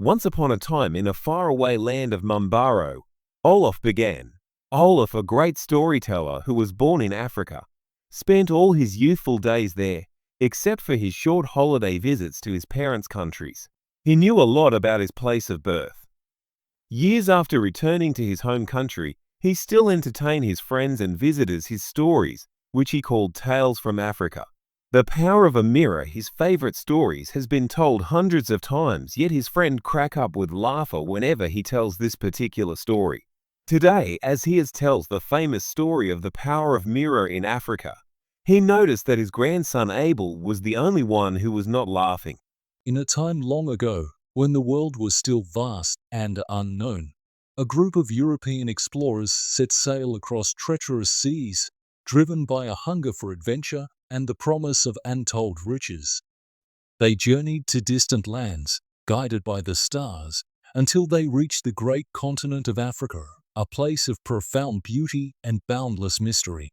Once upon a time in a faraway land of Mumbaro, Olaf began. Olaf, a great storyteller who was born in Africa, spent all his youthful days there, except for his short holiday visits to his parents' countries. He knew a lot about his place of birth. Years after returning to his home country, he still entertained his friends and visitors his stories, which he called Tales from Africa. The power of a mirror, his favorite stories, has been told hundreds of times, yet his friend crack up with laughter whenever he tells this particular story. Today, as he tells the famous story of the power of mirror in Africa, he noticed that his grandson Abel was the only one who was not laughing. In a time long ago, when the world was still vast and unknown, a group of European explorers set sail across treacherous seas, driven by a hunger for adventure and the promise of untold riches. They journeyed to distant lands, guided by the stars, until they reached the great continent of Africa, a place of profound beauty and boundless mystery.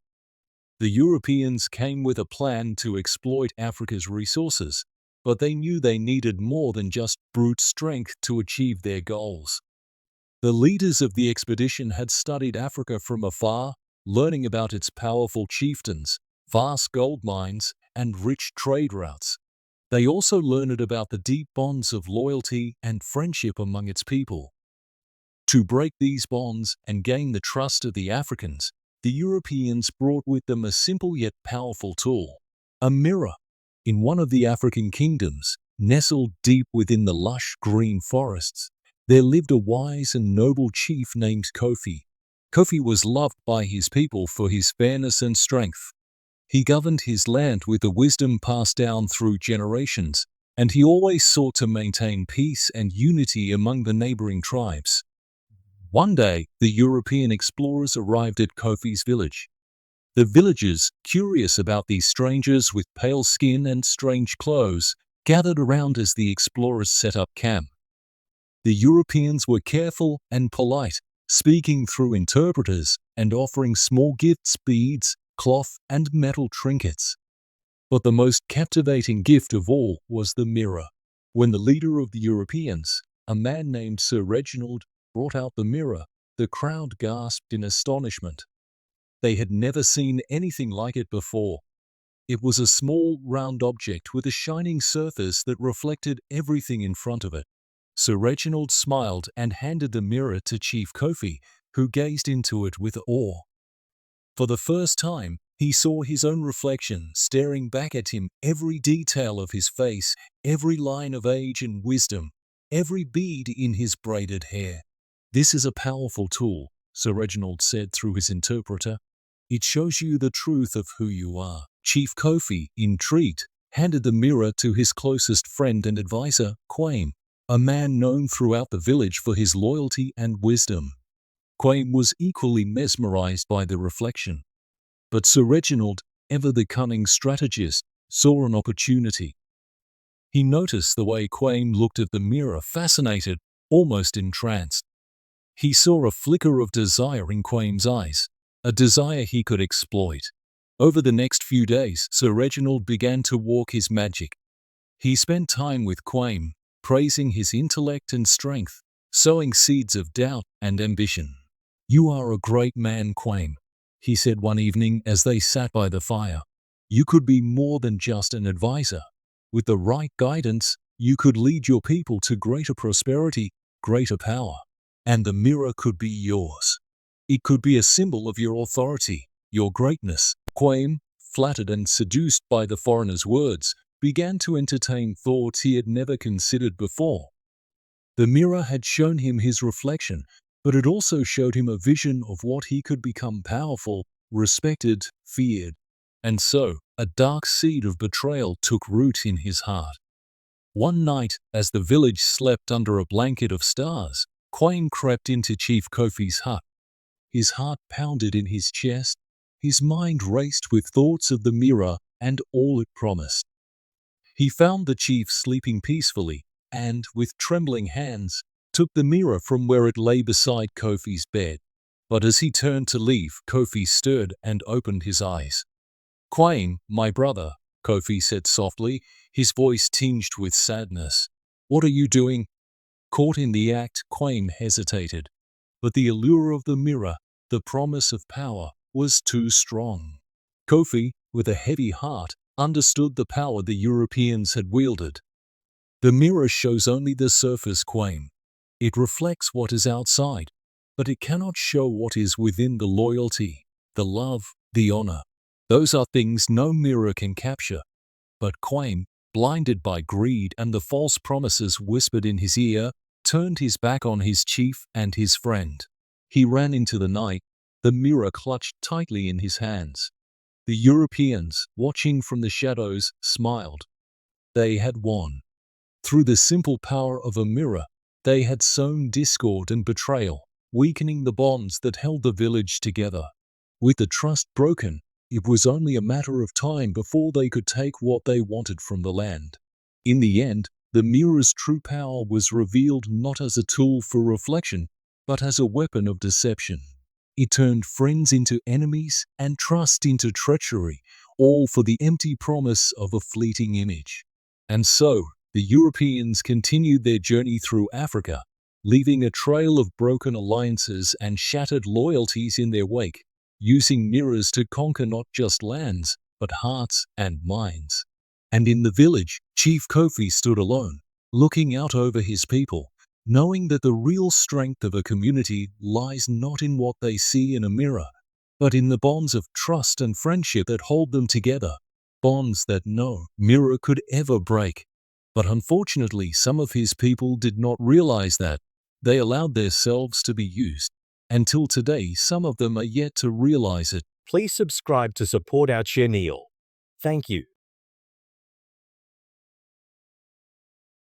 The Europeans came with a plan to exploit Africa's resources, but they knew they needed more than just brute strength to achieve their goals. The leaders of the expedition had studied Africa from afar, learning about its powerful chieftains, vast gold mines, and rich trade routes. They also learned about the deep bonds of loyalty and friendship among its people. To break these bonds and gain the trust of the Africans, the Europeans brought with them a simple yet powerful tool: a mirror. In one of the African kingdoms, nestled deep within the lush green forests, there lived a wise and noble chief named Kofi. Kofi was loved by his people for his fairness and strength. He governed his land with the wisdom passed down through generations, and he always sought to maintain peace and unity among the neighboring tribes. One day, the European explorers arrived at Kofi's village. The villagers, curious about these strangers with pale skin and strange clothes, gathered around as the explorers set up camp. The Europeans were careful and polite, speaking through interpreters and offering small gifts: beads, cloth, and metal trinkets. But the most captivating gift of all was the mirror. When the leader of the Europeans, a man named Sir Reginald, brought out the mirror, the crowd gasped in astonishment. They had never seen anything like it before. It was a small, round object with a shining surface that reflected everything in front of it. Sir Reginald smiled and handed the mirror to Chief Kofi, who gazed into it with awe. For the first time, he saw his own reflection staring back at him, every detail of his face, every line of age and wisdom, every bead in his braided hair. "This is a powerful tool," Sir Reginald said through his interpreter. "It shows you the truth of who you are." Chief Kofi, intrigued, handed the mirror to his closest friend and advisor, Quaim, a man known throughout the village for his loyalty and wisdom. Quaim was equally mesmerized by the reflection. But Sir Reginald, ever the cunning strategist, saw an opportunity. He noticed the way Quaim looked at the mirror, fascinated, almost entranced. He saw a flicker of desire in Quaim's eyes, a desire he could exploit. Over the next few days, Sir Reginald began to walk his magic. He spent time with Quaim, praising his intellect and strength, sowing seeds of doubt and ambition. "You are a great man, Quaim," he said one evening as they sat by the fire. "You could be more than just an advisor. With the right guidance, you could lead your people to greater prosperity, greater power. And the mirror could be yours. It could be a symbol of your authority, your greatness." Quaim, flattered and seduced by the foreigner's words, began to entertain thoughts he had never considered before. The mirror had shown him his reflection, but it also showed him a vision of what he could become: powerful, respected, feared. And so, a dark seed of betrayal took root in his heart. One night, as the village slept under a blanket of stars, Quaim crept into Chief Kofi's hut. His heart pounded in his chest. His mind raced with thoughts of the mirror and all it promised. He found the chief sleeping peacefully and, with trembling hands, took the mirror from where it lay beside Kofi's bed. But as he turned to leave, Kofi stirred and opened his eyes. "Quaim, my brother," Kofi said softly, his voice tinged with sadness. "What are you doing?" Caught in the act, Quame hesitated. But the allure of the mirror, the promise of power, was too strong. Kofi, with a heavy heart, understood the power the Europeans had wielded. The mirror shows only the surface, Quame. It reflects what is outside, but it cannot show what is within: the loyalty, the love, the honor. Those are things no mirror can capture. But Quame, blinded by greed and the false promises whispered in his ear, turned his back on his chief and his friend. He ran into the night, the mirror clutched tightly in his hands. The Europeans, watching from the shadows, smiled. They had won. Through the simple power of a mirror, they had sown discord and betrayal, weakening the bonds that held the village together. With the trust broken, it was only a matter of time before they could take what they wanted from the land. In the end, the mirror's true power was revealed not as a tool for reflection, but as a weapon of deception. It turned friends into enemies and trust into treachery, all for the empty promise of a fleeting image. And so, the Europeans continued their journey through Africa, leaving a trail of broken alliances and shattered loyalties in their wake, using mirrors to conquer not just lands, but hearts and minds. And in the village, Chief Kofi stood alone, looking out over his people, knowing that the real strength of a community lies not in what they see in a mirror, but in the bonds of trust and friendship that hold them together, bonds that no mirror could ever break. But unfortunately, some of his people did not realize that. They allowed themselves to be used. Until today, some of them are yet to realize it. Please subscribe to support our channel. Thank you.